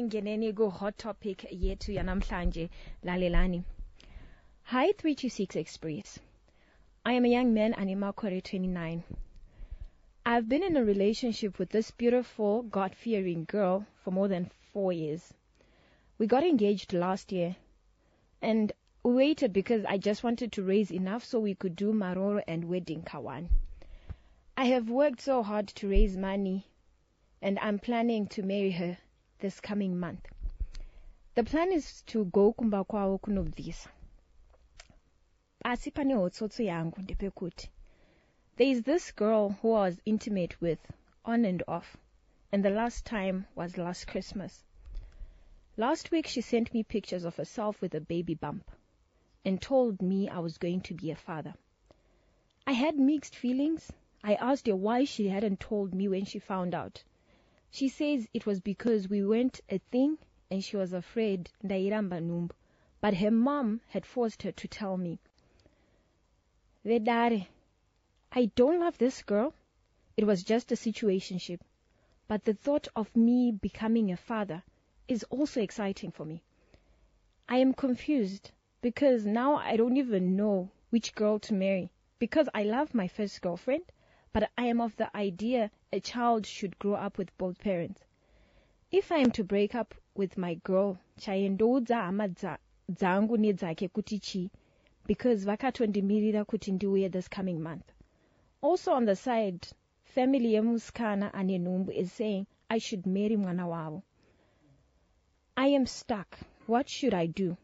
Ngeneni go hot topic yethu yanamhlanje lalelani. Hi 326 Express. I am a young man, Animakore 29. I've been in a relationship with this beautiful, God-fearing girl for more than 4 years. We got engaged last year and we waited because I just wanted to raise enough so we could do maroro and wedding kawan. I have worked so hard to raise money and I'm planning to marry her this coming month. The plan is to go kumba kwao kunovisa. Asi pane hotsotso yangu ndepekuti. There is this girl who I was intimate with on and off, and the last time was last Christmas. Last week she sent me pictures of herself with a baby bump and told me I was going to be a father. I had mixed feelings. I asked her why she hadn't told me when she found out. She says it was because we weren't a thing and she was afraid ndairamba numbu, but her mom had forced her to tell me. Vedare, I don't love this girl. It was just a situationship. But the thought of me becoming a father is also exciting for me. I am confused because now I don't even know which girl to marry because I love my first girlfriend, but I am of the idea a child should grow up with both parents. If I am to break up with my girl, chayendoudza hama dzangu nedzake kuti chi, because vakatondimirira kuti ndiuye this coming month. Also on the side, family yemusikana ane nhumbu is saying I should marry mwana wavo. I am stuck. What should I do?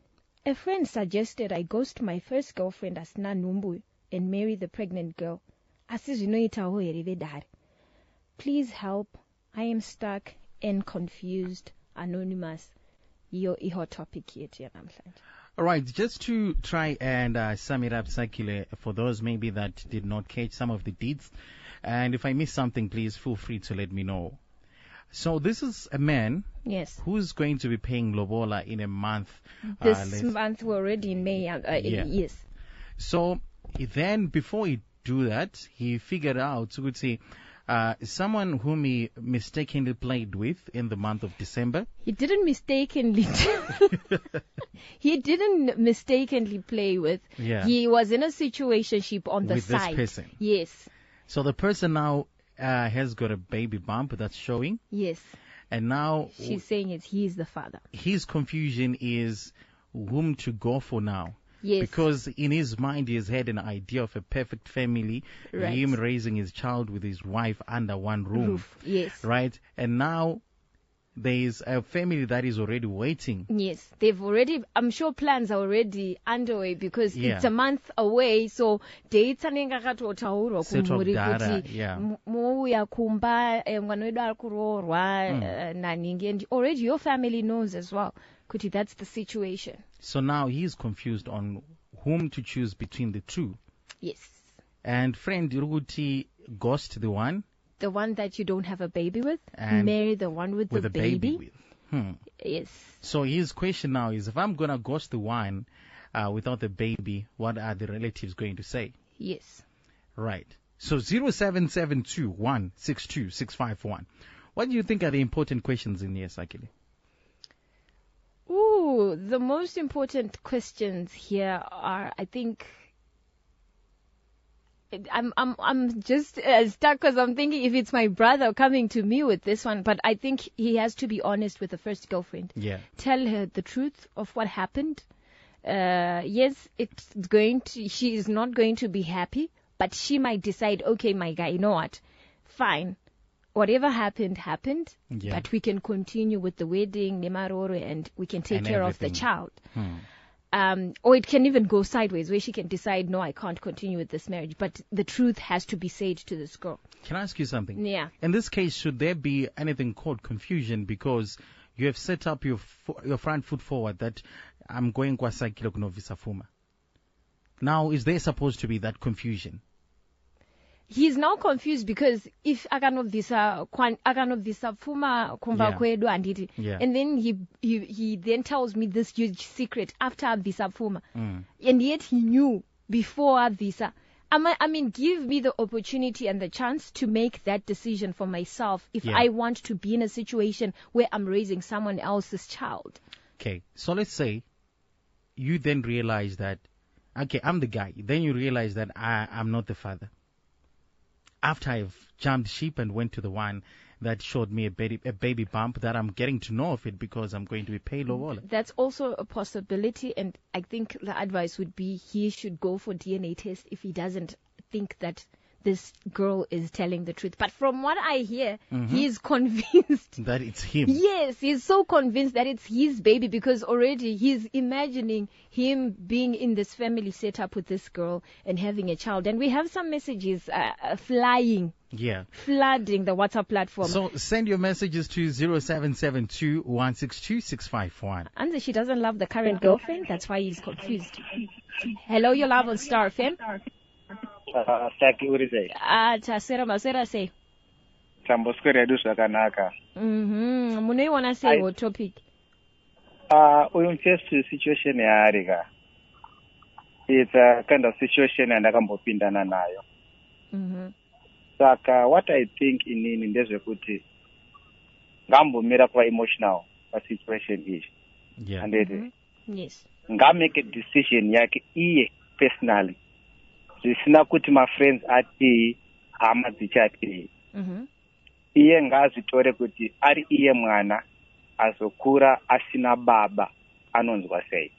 A friend suggested I ghost my first girlfriend asina nhumbu and marry the pregnant girl. Asi zvinoitawo here vedare. Please help. I am stuck and confused. Anonymous. Iyo iho topic yetu yanamhlanje. All right, just to try and sum it up, Sakile, for those maybe that did not catch some of the deeds, and if I missed something, please feel free to let me know. So this is a man, yes, who's going to be paying lobola in a month. This month we're already in May. Yes. So then, before he do that, he figured out, so would say, someone whom he mistakenly played with in the month of December. He didn't mistakenly. He didn't mistakenly play with. Yeah. He was in a situationship on the with side. This person. Yes. So the person now has got a baby bump that's showing. Yes. And now she's saying he is the father. His confusion is whom to go for now. Yes. Because in his mind he has had an idea of a perfect family, right, him raising his child with his wife under one roof. Yes. Right? And now there is a family that is already waiting. Yes. They've already, I'm sure plans are already underway because it's a month away. So dates anengakatotaurwa kumuri kuti mouya kumba mwana wedu ari kuroorwa naningi, and already your family knows as well kuti that's the situation. So now he's confused on whom to choose between the two. Yes. And friend Ruti ghost the one that you don't have a baby with, and marry the one with the baby. Yes. So his question now is, if I'm gonna ghost the one without the baby, what are the relatives going to say? Yes. Right. So 0772162651. What do you think are the important questions in here, Sakile? Ooh, the most important questions here are, I think, I'm just stuck because I'm thinking if it's my brother coming to me with this one, but I think he has to be honest with the first girlfriend. Yeah. Tell her the truth of what happened. Yes, she is not going to be happy, but she might decide, okay, my guy, you know what? Fine. Whatever happened, but we can continue with the wedding, Nemaroro, and we can take care of the child. Or it can even go sideways where she can decide, no, I can't continue with this marriage. But the truth has to be said to this girl. Can I ask you something? Yeah. In this case, should there be anything called confusion because you have set up your front foot forward that I'm going kwa Sakile kunovisa fuma? Now, is there supposed to be that confusion? He's now confused because if akanovisa pfuma kumba kwedu anditi, and then he then tells me this huge secret after abvisa pfuma, and yet he knew before abvisa. I mean, give me the opportunity and the chance to make that decision for myself if Yeah. I want to be in a situation where I'm raising someone else's child. Okay, so let's say you then realize that, okay, I'm the guy. Then you realize that I'm not the father. After I've jumped ship and went to the one that showed me a baby bump that I'm getting to know of it because I'm going to be paid low. That's also a possibility, and I think the advice would be he should go for DNA test if he doesn't think that this girl is telling the truth. But from what I hear, he is convinced That it's him. Yes, he's so convinced that it's his baby because already he's imagining him being in this family setup with this girl and having a child. And we have some messages flooding the WhatsApp platform. So send your messages to 0772-162-651. And she doesn't love the current girlfriend. That's why he's confused. Hello, your love on Star FM. Tasera Masera say. Tamboswera zvakanaka. Munoiona sei wo topic? Uyu first situation yaari ka. It's a kind of situation andakambopindana nayo. Saka what I think inini ndezvekuti ngambomira kuva emotional pasituation iyi. And yes. Ngamake a decision yake iye personally. Zvisina kuti my friends ati hama dzichati. Iye ngazvitore kuti ari iye mwana azokura asina baba anonzwa sei.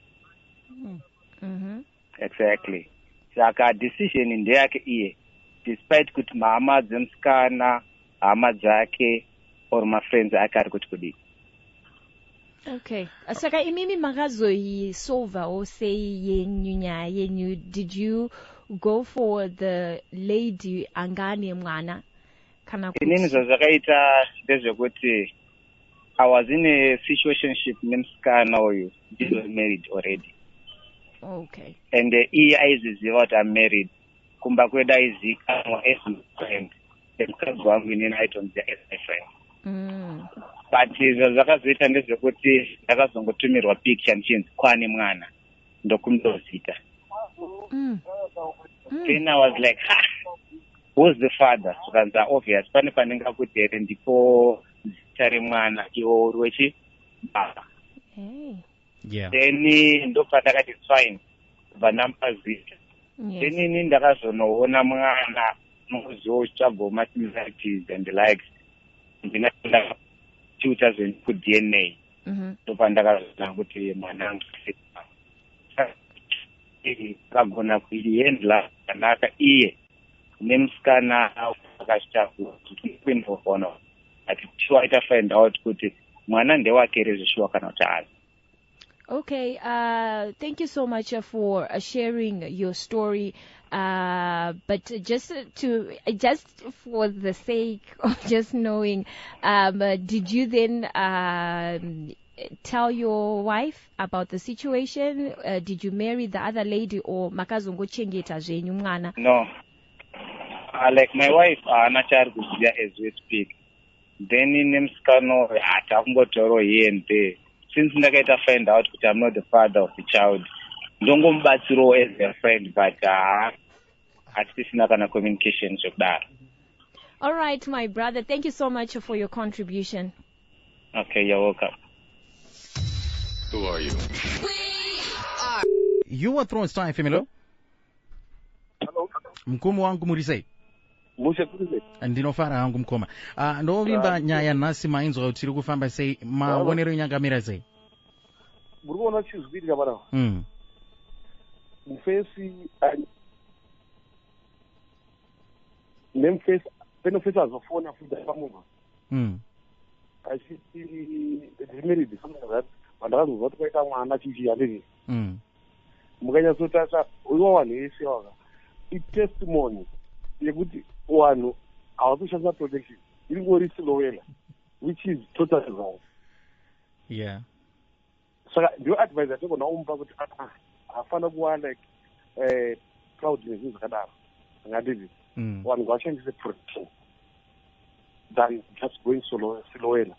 Exactly. Saka decision ndeyake iye, despite kuti mahama dzemusikana, hama dzake or my friends ake ari kuti kudii. Okay. Saka imimi makazoisolva sei yenyu. Did you go for the lady angane mwana? Inini zvazvakaita ndezvekuti I was in a situationship nemusikana uyu. He was married already. Okay. And iye aiziziva kuti I'm married. Kumba kwedu aizikanwa as my friend. Mukadzi wangu inini aitonzia as my friend. But zvazvakazoita ndezvekuti ndakazongotumirwa picture ndichinzi kwane mwana ndokundozita. Then I was like, who's the father? Zvikanzi obvious pane panenge kuti here ndipo zita remwana iwo uri wechibaba. Then ndopandakati it's fine vanampa zita. Then ini ndakazonoona mwana mukuziwo chagoma similarities and the likes. Ndinatoda tuta ku-DNA. Ndopandakazoona kuti mwana kagona kuiendla kanaka iye nemusikana akachitakuona ati sure ita find out kuti mwana ndewake rezvishuwa kana kuti hazi. Okay, thank you so much for sharing your story. But just for the sake of just knowing, did you then tell your wife about the situation? Did you marry the other lady or makazongochengeta zvenyu mwana? No. Like my wife, anachari kuziya as we speak. Then nemusikano hatakungotoro here and there. Since ndakaita find out that I'm not the father of the child, ndongomubatsiro as a friend, but hatisina kana communication zvekudaro. All right, my brother. Thank you so much for your contribution. Okay, you're welcome. Who are you? You were throwing Star FM, hello? Hello. Mkumu wangu murisei. Mushekurise. Ndinofara hangu mkoma. Ndovimba nyaya nhasi mainzwa kuti tiri kufamba sei maonero enyangamira sei. Muri kuona chizviri kabara. Mufesi nemufesi penofesi azofona futhi pamunhu. Achiti ndimiridi something that vandakazozva kuti kwaita mwana chichi handiri. Mukanyatsotarisa uyiwa vanhu vese waka itestimony yekuti vanhu havasoshandisa protection ingori silowela which is totally wrong. Yeah. Saka ndiyo advice yatigona umupa kuti hafana kuva like proud nezvinhu zvakadaro angadii vanhu ngavashandise protection than just going silowela.